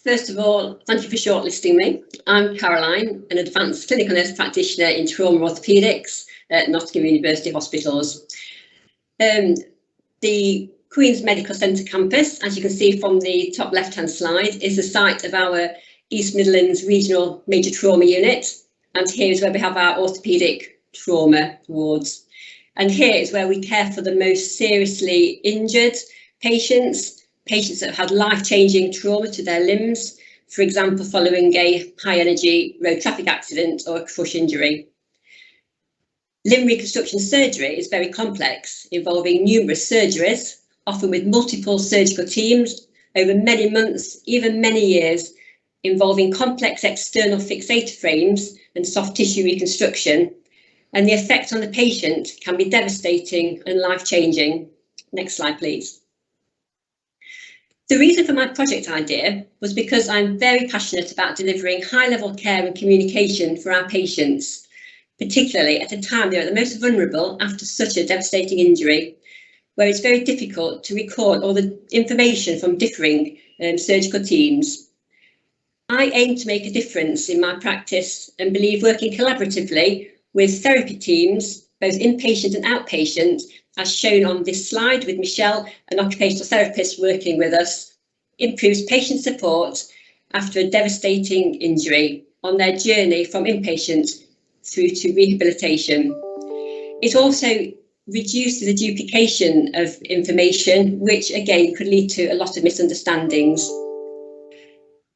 First of all, thank you for shortlisting me. I'm Caroline, an advanced clinical nurse practitioner in trauma orthopaedics at Nottingham University Hospitals. The Queen's Medical Centre campus, as you can see from the top left-hand slide, is the site of our East Midlands Regional Major Trauma Unit, and here is where we have our orthopaedic trauma wards. And here is where we care for the most seriously injured patients that have had life-changing trauma to their limbs, for example, following a high-energy road traffic accident or a crush injury. Limb reconstruction surgery is very complex, involving numerous surgeries, often with multiple surgical teams over many months, even many years, involving complex external fixator frames and soft tissue reconstruction, and the effect on the patient can be devastating and life-changing. Next slide, please. The reason for my project idea was because I'm very passionate about delivering high-level care and communication for our patients, particularly at a time they're at the most vulnerable after such a devastating injury, where it's very difficult to record all the information from differing surgical teams. I aim to make a difference in my practice and believe working collaboratively with therapy teams, both inpatient and outpatient, as shown on this slide with Michelle, an occupational therapist working with us, improves patient support after a devastating injury on their journey from inpatient through to rehabilitation. It also reduces the duplication of information, which again could lead to a lot of misunderstandings.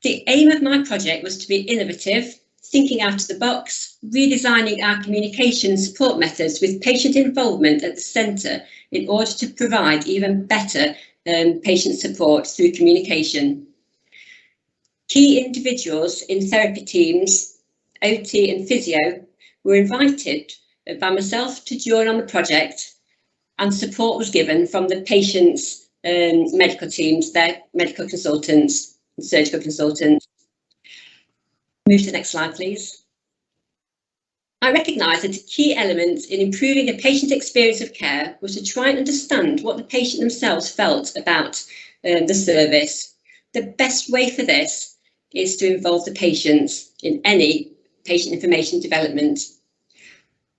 The aim of my project was to be innovative, thinking out of the box, redesigning our communication and support methods with patient involvement at the centre in order to provide even better patient support through communication. Key individuals in therapy teams, OT and physio, were invited by myself to join on the project, and support was given from the patient's medical teams, their medical consultants and surgical consultants. Move to the next slide, please. I recognise that a key element in improving a patient experience of care was to try and understand what the patient themselves felt about the service. The best way for this is to involve the patients in any patient information development.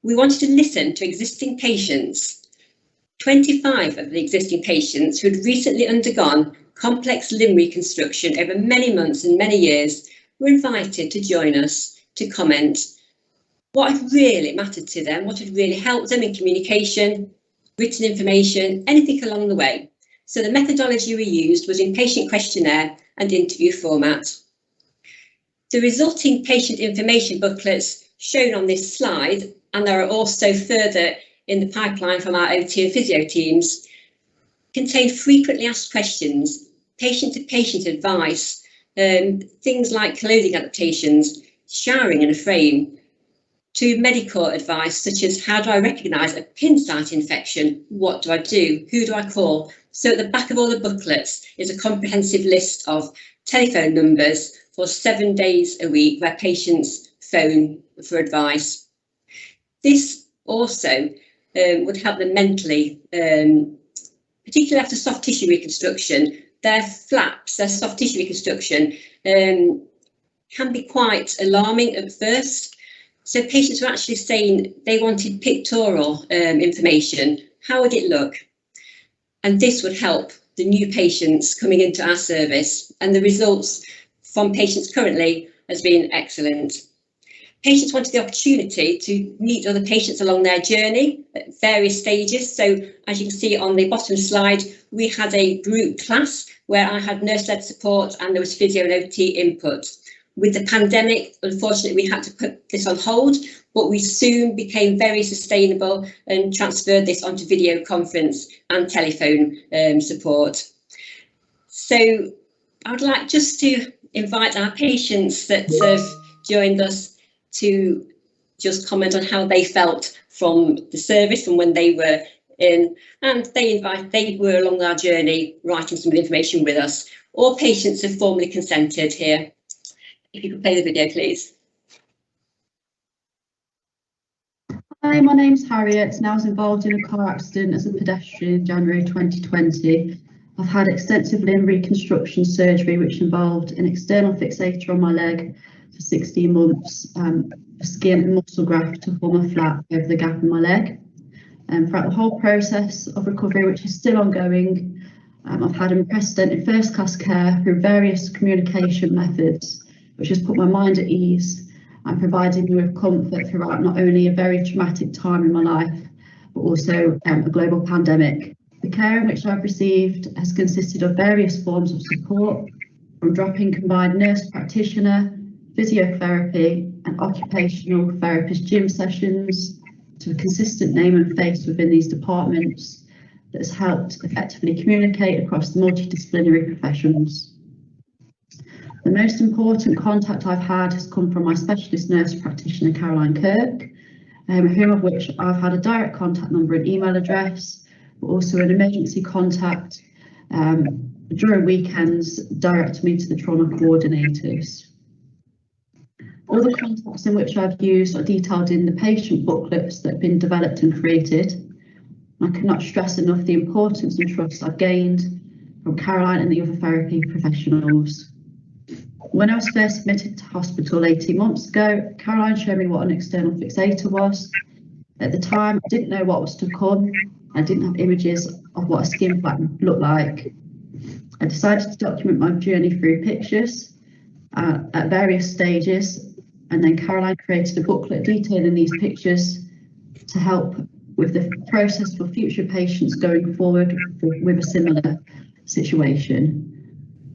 We wanted to listen to existing patients. 25 of the existing patients who had recently undergone complex limb reconstruction over many months and many years were invited to join us to comment what had really mattered to them, what had really helped them in communication, written information, anything along the way. So the methodology we used was in patient questionnaire and interview format. The resulting patient information booklets shown on this slide, and there are also further in the pipeline from our OT and physio teams, contain frequently asked questions, patient-to-patient advice, things like clothing adaptations, showering in a frame, to medical advice such as how do I recognise a pin site infection, what do I do, who do I call? So at the back of all the booklets is a comprehensive list of telephone numbers for 7 days a week where patients phone for advice. This also would help them mentally, particularly after soft tissue reconstruction. Their flaps, their soft tissue reconstruction, can be quite alarming at first. So patients were actually saying they wanted pictorial information. How would it look? And this would help the new patients coming into our service. And the results from patients currently has been excellent. Patients wanted the opportunity to meet other patients along their journey at various stages. So as you can see on the bottom slide, we had a group class where I had nurse-led support and there was physio and OT input. With the pandemic, unfortunately, we had to put this on hold, but we soon became very sustainable and transferred this onto video conference and telephone support. So I would like just to invite our patients that have joined us to just comment on how they felt from the service and when they were in, and they were along our journey writing some of the information with us. All patients have formally consented here. If you could play the video, please. Hi, my name's Harriet and I was involved in a car accident as a pedestrian in January 2020. I've had extensive limb reconstruction surgery, which involved an external fixator on my leg for 16 months, a skin and muscle graft to form a flap over the gap in my leg. Throughout the whole process of recovery, which is still ongoing, I've had unprecedented first-class care through various communication methods, which has put my mind at ease and provided me with comfort throughout not only a very traumatic time in my life, but also a global pandemic. The care in which I've received has consisted of various forms of support, from drop-in combined nurse practitioner, physiotherapy and occupational therapist gym sessions, to a consistent name and face within these departments that has helped effectively communicate across the multidisciplinary professions. The most important contact I've had has come from my specialist nurse practitioner, Caroline Kirk, whom of which I've had a direct contact number and email address, but also an emergency contact during weekends, direct me to the trauma coordinators. All the contacts in which I've used are detailed in the patient booklets that have been developed and created. I cannot stress enough the importance and trust I've gained from Caroline and the other therapy professionals. When I was first admitted to hospital 18 months ago, Caroline showed me what an external fixator was. At the time, I didn't know what was to come. I didn't have images of what a skin flap looked like. I decided to document my journey through pictures at various stages, and then Caroline created a booklet detailing these pictures to help with the process for future patients going forward with a similar situation.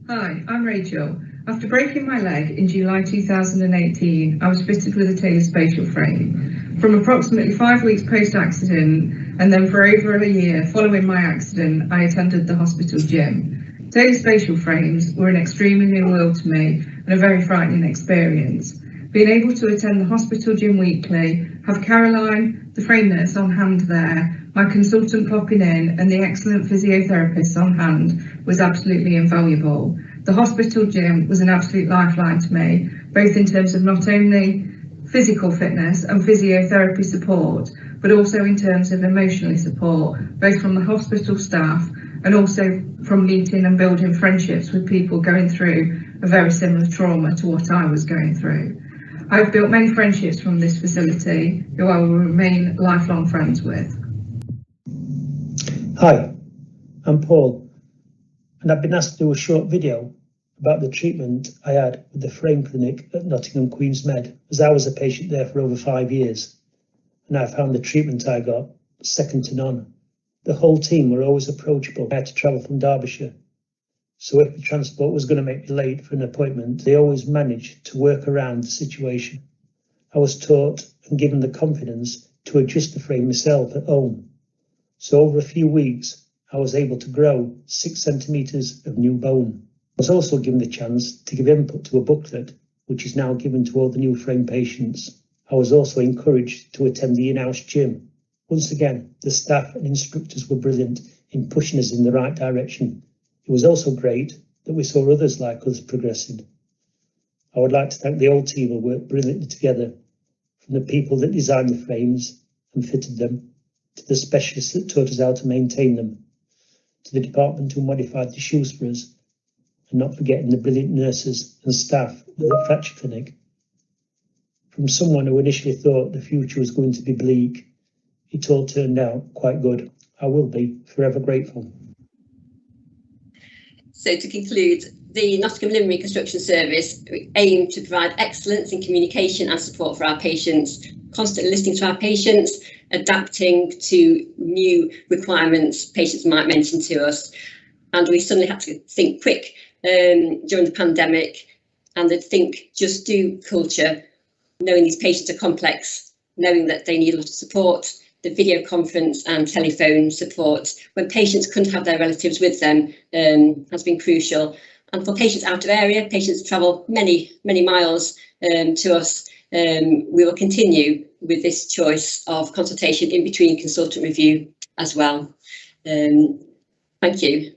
Hi, I'm Rachel. After breaking my leg in July 2018, I was fitted with a tailored spatial frame. From approximately 5 weeks post-accident, and then for over a year following my accident, I attended the hospital gym. Tailored spatial frames were an extremely new world to me and a very frightening experience. Being able to attend the hospital gym weekly, have Caroline, the frame nurse, on hand there, my consultant popping in, and the excellent physiotherapists on hand was absolutely invaluable. The hospital gym was an absolute lifeline to me, both in terms of not only physical fitness and physiotherapy support, but also in terms of emotional support, both from the hospital staff and also from meeting and building friendships with people going through a very similar trauma to what I was going through. I've built many friendships from this facility who I will remain lifelong friends with. Hi, I'm Paul, and I've been asked to do a short video about the treatment I had with the frame clinic at Nottingham Queen's Med, as I was a patient there for over 5 years, and I found the treatment I got second to none. The whole team were always approachable. I had to travel from Derbyshire, so if the transport was going to make me late for an appointment, they always managed to work around the situation. I was taught and given the confidence to adjust the frame myself at home. So over a few weeks, I was able to grow 6 centimetres of new bone. I was also given the chance to give input to a booklet, which is now given to all the new frame patients. I was also encouraged to attend the in-house gym. Once again, the staff and instructors were brilliant in pushing us in the right direction. It was also great that we saw others like us progressing. I would like to thank the whole team who worked brilliantly together, from the people that designed the frames and fitted them, to the specialists that taught us how to maintain them, to the department who modified the shoes for us, and not forgetting the brilliant nurses and staff at the fracture clinic. From someone who initially thought the future was going to be bleak, it all turned out quite good. I will be forever grateful. So to conclude, the Nottingham Limb Reconstruction Service aim to provide excellence in communication and support for our patients, constantly listening to our patients, adapting to new requirements patients might mention to us. And we suddenly had to think quick during the pandemic, and the think just do culture, knowing these patients are complex, knowing that they need a lot of support. The video conference and telephone support when patients couldn't have their relatives with them has been crucial. And for patients out of area, patients travel many miles to us. We will continue with this choice of consultation in between consultant review as well. Thank you.